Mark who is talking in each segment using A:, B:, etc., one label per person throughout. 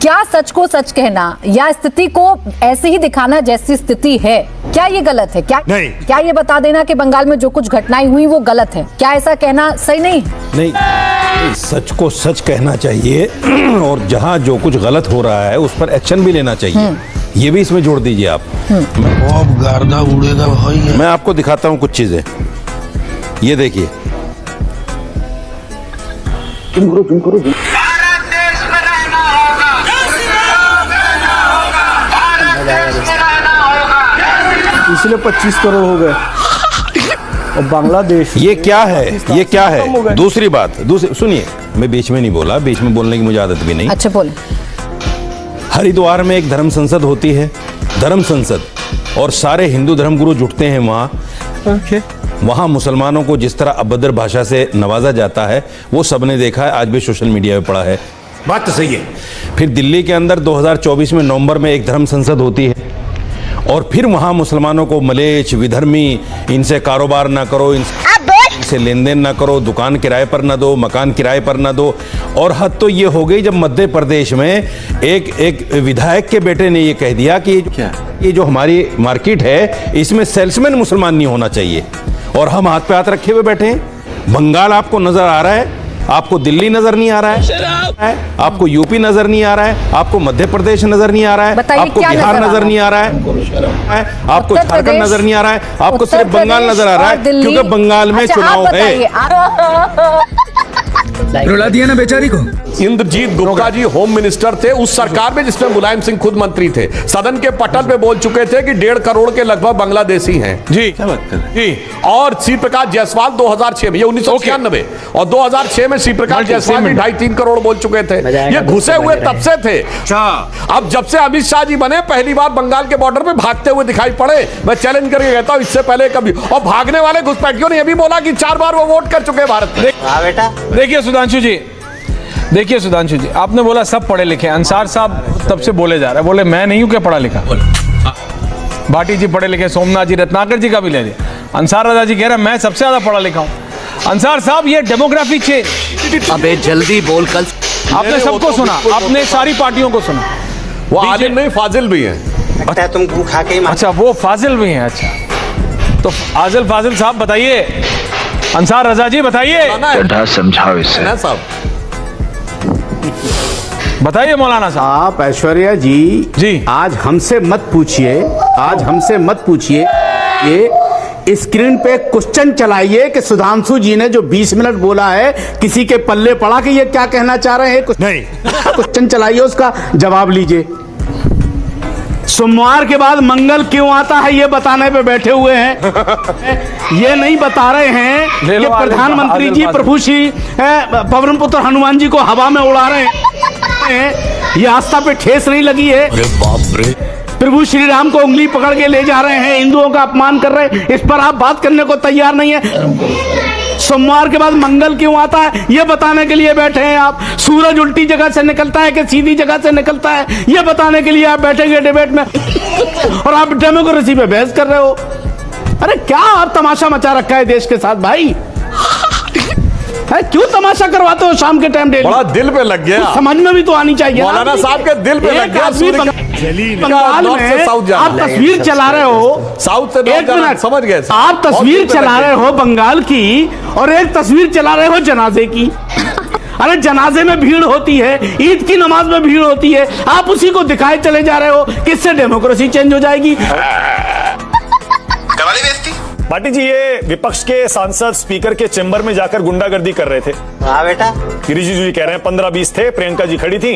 A: क्या सच को सच कहना या स्थिति को ऐसे ही दिखाना जैसी स्थिति है, क्या ये गलत है? क्या
B: नहीं।
A: क्या ये बता देना कि बंगाल में जो कुछ घटनाएं हुई वो गलत है, क्या ऐसा कहना सही नहीं?
B: नहीं, सच को सच कहना चाहिए और जहां जो कुछ गलत हो रहा है उस पर एक्शन भी लेना चाहिए। ये भी इसमें जोड़ दीजिए आप।
C: अब गर्दा उड़ेगा भाई।
B: मैं आपको दिखाता हूं कुछ चीजें, ये देखिए। तुम करो।
D: इसलिए 25 करोड़ हो गए और बांग्लादेश।
B: ये क्या है? दूसरी बात, सुनिए, मैं बीच में नहीं बोला, बीच में बोलने की मुझे आदत भी नहीं।
A: अच्छा बोले।
B: हरिद्वार में एक धर्म संसद होती है, धर्म संसद, और सारे हिंदू धर्मगुरु जुटते हैं वहाँ। वहाँ मुसलमानों को जिस तरह अभद्र भाषा से नवाजा जाता है वो सबने देखा है, आज भी सोशल मीडिया में पड़ा है। बात तो सही है। फिर दिल्ली के अंदर 2024 में नवंबर में एक धर्म संसद होती है और फिर वहाँ मुसलमानों को मलेच्छ, विधर्मी, इनसे कारोबार ना करो, इनसे लेन देन ना करो, दुकान किराए पर ना दो, मकान किराए पर ना दो। और हद तो ये हो गई जब मध्य प्रदेश में एक विधायक के बेटे ने ये कह दिया कि ये जो हमारी मार्केट है इसमें सेल्समैन मुसलमान नहीं होना चाहिए, और हम हाथ पे हाथ रखे हुए बैठे हैं। बंगाल आपको नजर आ रहा है, आपको दिल्ली नजर नहीं आ रहा है, आपको यूपी नजर नहीं आ रहा है, आपको मध्य प्रदेश नजर नहीं आ रहा है, आपको बिहार नजर नहीं आ रहा है, आपको झारखंड नजर नहीं आ रहा है, आपको सिर्फ बंगाल नजर आ रहा है, क्योंकि बंगाल में चुनाव है।
E: रुला दिया ना बेचारी को।
F: इंद्रजीत गुप्ता जी होम मिनिस्टर थे उस सरकार में जिसमें मुलायम सिंह खुद मंत्री थे। सदन के पटल पे बोल चुके थे कि 1.5 करोड़ के लगभग बांग्लादेशी हैं। जी जी। और श्री प्रकाश जायसवाल 2006 में, ये 1996, और 2006 में श्री प्रकाश जायसवाल भी 2.5-3 करोड़ बोल चुके थे। ये घुसे हुए तब से थे। अब जब से अमित शाह जी बने पहली बार बंगाल के बॉर्डर पे भागते हुए दिखाई पड़े। मैं चैलेंज करके कहता हूं इससे पहले कभी, और भागने वाले घुसपैठियों ने यह भी बोला कि 4 बार वो वोट कर चुके भारत में।
E: देखिए सुधांशु जी, आपने बोला सब पढ़े लिखे। अंसार साहब तब से बोले जा रहे हैं, बोले मैं नहीं हूं क्या पढ़ा लिखा। भाटी जी पढ़े लिखे, सोमनाथ जी, रत्नाकर जी का भी ले लिया। अंसार रजा जी कह रहे हैं मैं सबसे ज्यादा पढ़ा लिखा हूं। अंसार साहब ये डेमोग्राफी चेंज।
G: अबे जल्दी बोल, कल
E: आपने सबको सुना, आपने सारी पार्टियों को सुना।
F: वो आलिम नहीं, फाजिल भी हैं।
G: अच्छा तुम खा के ही।
E: अच्छा वो फाजिल भी हैं। अच्छा तो आजिल फाजिल साहब बताइए, अंसार रजा जी बताइए,
C: समझाओ इससे
F: साहब
E: बताइए मौलाना साहब।
D: आप ऐश्वर्या जी आज हमसे मत पूछिए, ये स्क्रीन पे क्वेश्चन चलाइए कि सुधांशु जी ने जो 20 मिनट बोला है किसी के पल्ले पड़ा कि ये क्या कहना चाह रहे हैं। नहीं, क्वेश्चन चलाइए, उसका जवाब लीजिए। सोमवार के बाद मंगल क्यों आता है ये बताने पे बैठे हुए हैं। ये नहीं बता रहे हैं कि प्रधानमंत्री जी प्रभु श्री पवन पुत्र हनुमान जी को हवा में उड़ा रहे हैं। ये आस्था पे ठेस नहीं लगी है।
C: बाप रे।
D: प्रभु श्री राम को उंगली पकड़ के ले जा रहे हैं, हिंदुओं का अपमान कर रहे हैं, इस पर आप बात करने को तैयार नहीं है। सोमवार के बाद मंगल क्यों आता है ये बताने के लिए बैठे हैं आप। सूरज उल्टी जगह से निकलता है कि सीधी जगह से निकलता है ये बताने के लिए आप बैठेंगे डिबेट में, और आप डेमोक्रेसी पे बहस कर रहे हो। अरे क्या आप तमाशा मचा रखा है देश के साथ भाई। क्यों तमाशा करवाते हो शाम के टाइम डेली?
F: बड़ा दिल पे लग गया।
D: समझ में भी तो आनी चाहिए।
F: मौलाना साहब के दिल पे लग गया।
D: बंगाल में आप तस्वीर चला रहे हो,
F: साउथ से
D: एक मिनट
F: समझ गए।
D: आप तस्वीर चला रहे हो बंगाल की और एक तस्वीर चला रहे हो जनाजे की। अरे जनाजे में भीड़ होती है, ईद की नमाज में भीड़ होती है, आप उसी को दिखाए चले जा रहे हो। किससे डेमोक्रेसी चेंज हो जाएगी?
H: भाटी जी, ये विपक्ष के सांसद स्पीकर के चेंबर में जाकर गुंडागर्दी कर रहे थे।
G: हाँ बेटा।
H: गिरिजी जी कह रहे हैं 15-20 थे, प्रियंका जी खड़ी थी।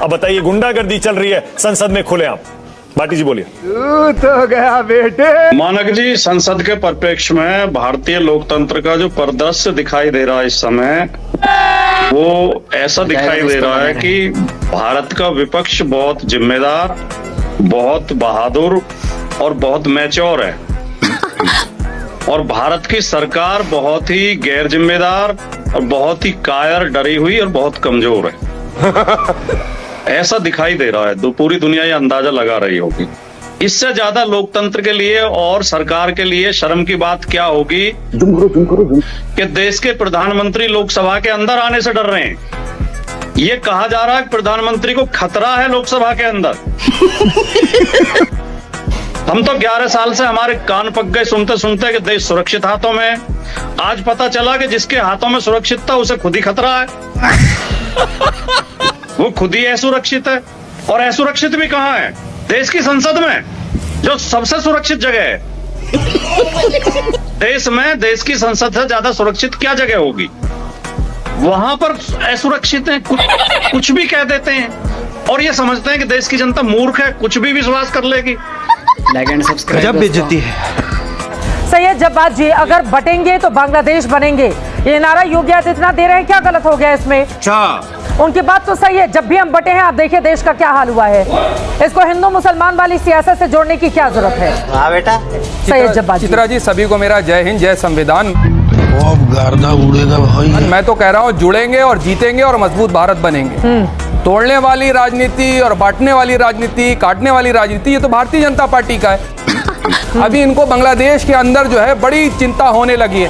H: अब बताइए गुंडागर्दी चल रही है संसद में खुलेआम। भाटी जी बोलिए।
D: तो गया बेटे।
I: मानक जी, संसद के परिप्रेक्ष्य में भारतीय लोकतंत्र का जो परिदृश्य दिखाई दे रहा है इस समय, वो ऐसा दिखाई दे रहा है कि भारत का विपक्ष बहुत जिम्मेदार, बहुत बहादुर और बहुत मैच्योर है, और भारत की सरकार बहुत ही गैर जिम्मेदार और बहुत ही कायर, डरी हुई और बहुत कमजोर है। ऐसा दिखाई दे रहा है। पूरी दुनिया ये अंदाजा लगा रही होगी। इससे ज्यादा लोकतंत्र के लिए और सरकार के लिए शर्म की बात क्या होगी कि देश के प्रधानमंत्री लोकसभा के अंदर आने से डर रहे हैं। ये कहा जा रहा है कि प्रधानमंत्री को खतरा है लोकसभा के अंदर। हम तो 11 साल से हमारे कान पक गए सुनते सुनते कि देश सुरक्षित हाथों में है। आज पता चला कि जिसके हाथों में सुरक्षित था उसे खुद ही खतरा है। वो खुद ही असुरक्षित है। और असुरक्षित भी कहाँ है? देश की संसद में, जो सबसे सुरक्षित जगह है। देश में देश की संसद से ज्यादा सुरक्षित क्या जगह होगी? वहां पर असुरक्षित है, कुछ भी कह देते हैं और ये समझते हैं कि देश की जनता मूर्ख है, कुछ भी विश्वास कर लेगी।
G: गजब बेइज्जती है।
J: सैयद जब्बार जी, अगर बटेंगे तो बांग्लादेश बनेंगे, ये नारा योगी आदित्यनाथ दे रहे हैं, क्या गलत हो गया इसमें? उनकी बात तो सही है, जब भी हम बटे हैं आप देखिए देश का क्या हाल हुआ है। इसको हिंदू मुसलमान वाली सियासत से जोड़ने की क्या जरूरत है?
G: हाँ बेटा।
J: सैयद जब्बार
K: चित्रा जी, सभी को मेरा जय हिंद, जय संविधान।
C: अब गर्दा उड़ेगा भाई।
K: मैं तो कह रहा हूँ जुड़ेंगे और जीतेंगे और मजबूत भारत बनेंगे। तोड़ने वाली राजनीति और बांटने वाली राजनीति, काटने वाली राजनीति, ये तो भारतीय जनता पार्टी का है। अभी इनको बांग्लादेश के अंदर जो है बड़ी चिंता होने लगी है।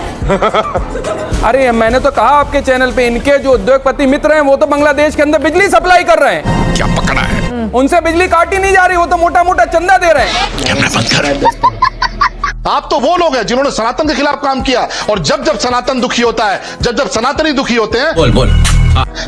K: अरे मैंने तो कहा आपके चैनल पे, इनके जो उद्योगपति मित्र हैं वो तो बांग्लादेश के अंदर बिजली सप्लाई कर रहे हैं।
C: क्या पकड़ा है?
K: उनसे बिजली काटी नहीं जा रही, वो तो मोटा मोटा चंदा दे रहे हैं।
C: कैमरा बंद कर।
L: आप तो वो लोग हैं जिन्होंने सनातन के खिलाफ काम किया, और जब जब सनातन दुखी होता है, जब जब सनातनी दुखी होते हैं, बोल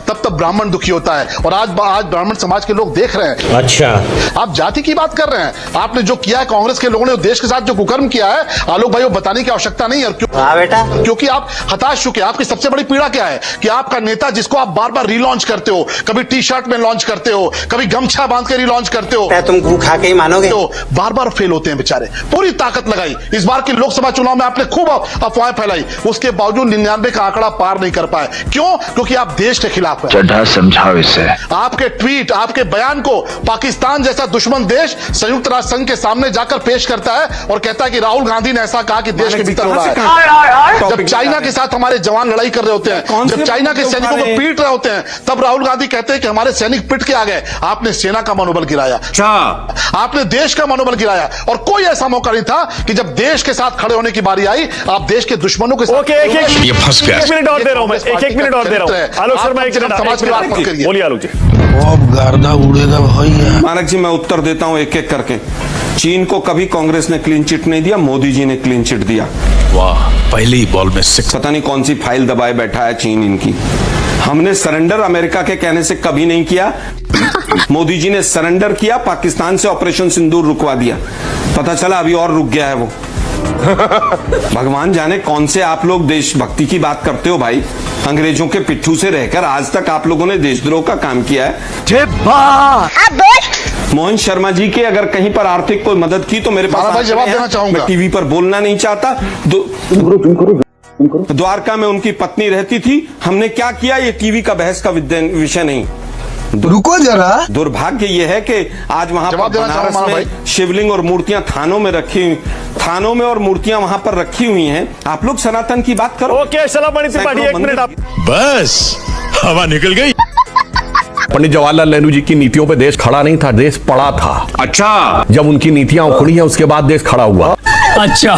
L: तब तब ब्राह्मण दुखी होता है। और आज ब्राह्मण समाज के लोग देख रहे हैं।
G: अच्छा,
L: आप जाति की बात कर रहे हैं। आपने जो किया है, कांग्रेस के लोगों ने देश के साथ जो कुकर्म किया है, आलोक भाई, वो बताने की आवश्यकता नहीं है।
G: हाँ बेटा।
L: क्योंकि आप हताश चुके हैं। आपकी सबसे बड़ी पीड़ा क्या है कि आपका नेता, जिसको आप बार बार रीलॉन्च करते हो, कभी टी शर्ट में लॉन्च करते हो, कभी गमछा बांध के रीलॉन्च करते हो,
G: तुम गू खा के ही मानोगे,
L: तो बार बार फेल होते हैं बेचारे। पूरी ताकत लगाई, इस बार की लोकसभा चुनाव में आपने खूब अफवाहें फैलाई, उसके बावजूद 99 का आंकड़ा पार नहीं कर पाए। क्यों? क्योंकि आप देश के खिलाफ हैं।
C: समझाओ इसे।
L: आपके ट्वीट, आपके बयान को पाकिस्तान जैसा दुश्मन देश संयुक्त राष्ट्र संघ के सामने जाकर पेश करता है और कहता है कि राहुल गांधी ने ऐसा कहा कि देश के भीतर हो रहा है। जब चाइना के साथ हमारे जवान लड़ाई कर रहे होते हैं, जब चाइना के सैनिकों को पीट रहे होते हैं, तब राहुल गांधी कहते हैं कि हमारे सैनिक पिट के आ गए। आपने सेना का मनोबल गिराया, आपने देश का मनोबल गिराया, और कोई ऐसा मौका नहीं था कि जब देश के साथ खड़े होने की बारी आई, आप देश के दुश्मनों के साथ।
C: ये फंस गया।
H: एक मिनट और दे रहा हूं मैं, एक मिनट और दे रहा हूं। आलोक शर्मा, एक मिनट, बोलिए आलोक जी।
C: अब गर्दा उड़ेगा भाई।
B: मानक जी, मैं उत्तर देता हूं एक एक करके। चीन को कभी कांग्रेस ने क्लीन चिट नहीं दिया, मोदी जी ने क्लीन चिट दिया।
C: वाह, पहली बॉल में 6।
B: पता नहीं कौन सी फाइल दबाए बैठा है चीन इनकी। हमने सरेंडर अमेरिका के कहने से कभी नहीं किया। मोदी जी ने सरेंडर किया, पाकिस्तान से ऑपरेशन सिंदूर रुकवा दिया। पता चला अभी और रुक गया है वो। भगवान जाने कौन से आप लोग देशभक्ति की बात करते हो भाई। अंग्रेजों के पिट्ठू से रहकर आज तक आप लोगों ने देशद्रोह का काम किया है। मोहन शर्मा जी के अगर कहीं पर आर्थिक कोई मदद की तो मेरे पास
L: जवाब देना चाहूंगा।
B: मैं टीवी पर बोलना नहीं चाहता। द्वारका में उनकी पत्नी रहती थी, हमने क्या किया ये टीवी का बहस का विषय नहीं।
L: रुको जरा।
B: दुर्भाग्य ये है कि आज वहां पर बनारस में शिवलिंग और मूर्तियां थानों में और मूर्तियां वहां पर रखी हुई हैं। आप लोग सनातन की बात करो।
H: ओके, सलाम त्रिपाठी, एक मिनट आप।
C: बस हवा निकल गई।
F: पंडित जवाहरलाल नेहरू जी की नीतियों पे देश खड़ा नहीं था, देश पड़ा था।
C: अच्छा,
F: जब उनकी नीतियां उखड़ी हैं उसके बाद देश खड़ा हुआ।
D: अच्छा,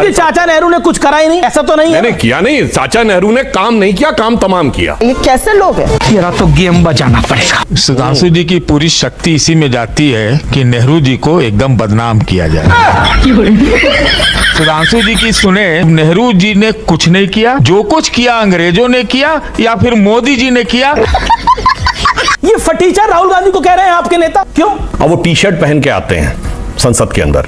D: चाचा नेहरू ने कुछ करा ही नहीं, ऐसा तो नहीं है?
F: मैंने किया नहीं, चाचा नेहरू ने काम नहीं किया, काम तमाम किया।
J: ये कैसे लोग हैं?
D: मेरा तो गेम बजाना पड़ेगा।
M: सुधांशु जी की पूरी शक्ति इसी में जाती है कि नेहरू जी को एकदम बदनाम किया जाए। सुधांशु जी की सुने, नेहरू जी ने कुछ नहीं किया, जो कुछ किया अंग्रेजों ने किया या फिर मोदी जी ने किया।
D: ये फटीचर राहुल गांधी को कह रहे हैं आपके नेता, क्यों?
F: अब वो टी शर्ट पहन के आते हैं संसद के अंदर,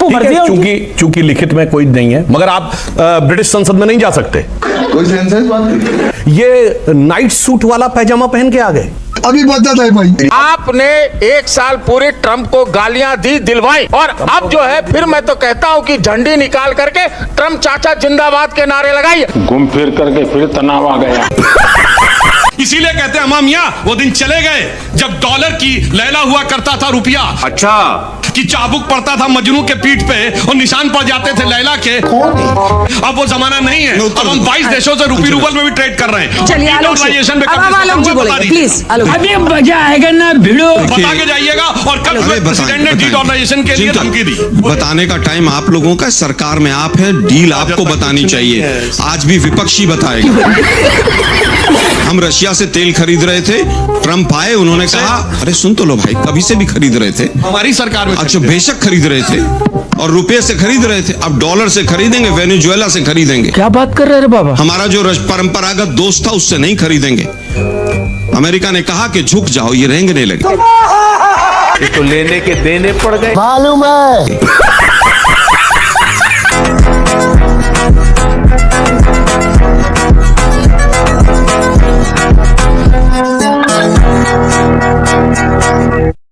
F: चूंकि लिखित में कोई नहीं है, मगर आप ब्रिटिश संसद में नहीं जा सकते।
L: कोई सेंस है बात?
F: ये नाइट सूट वाला पैजामा पहन के आ गए।
L: अभी बता था भाई।
M: आपने 1 साल पूरे ट्रंप को गालियां दी, दिलवाई, और अब जो है फिर मैं तो कहता हूं कि झंडी निकाल करके ट्रंप चाचा जिंदाबाद के नारे लगाइए।
E: घूम फिर करके फिर तनाव आ गया।
F: इसीलिए कहते हैं अम्मा मियां, वो दिन चले गए जब डॉलर की लैला हुआ करता था रुपया।
C: अच्छा,
F: कि चाबुक पड़ता था मजनू के पीठ पे और निशान पड़ जाते थे लैला के। अब वो जमाना नहीं है। अब हम 22 देशों से रूबल में भी ट्रेड कर रहे हैं।
J: चलिए आलोक जी बोलेंगे प्लीज।
D: अभी मजा आएगा ना भिड़ो।
F: बता के जाइएगा। और कल प्रेसिडेंट ने डीडॉलराइजेशन के लिए धमकी दी।
B: बताने का टाइम आप लोगों का, सरकार में आप हैं, डील आपको बतानी चाहिए। आज भी विपक्षी बताएगा।
C: हम रशिया से तेल खरीद रहे थे, ट्रम्प आए, उन्होंने कहा अरे सुन तो लो भाई, कभी से भी खरीद रहे थे,
L: हमारी सरकार में
C: अच्छा बेशक खरीद रहे थे, और रुपये से खरीद रहे थे, अब डॉलर से खरीदेंगे, वेनेजुएला से खरीदेंगे।
E: क्या बात कर रहे हैं बाबा?
C: हमारा जो परंपरागत दोस्त था उससे नहीं खरीदेंगे। अमेरिका ने कहा कि झुक जाओ, ये रेंगने लगे।
E: ये तो लेने के देने पड़ गए।
L: मालूम है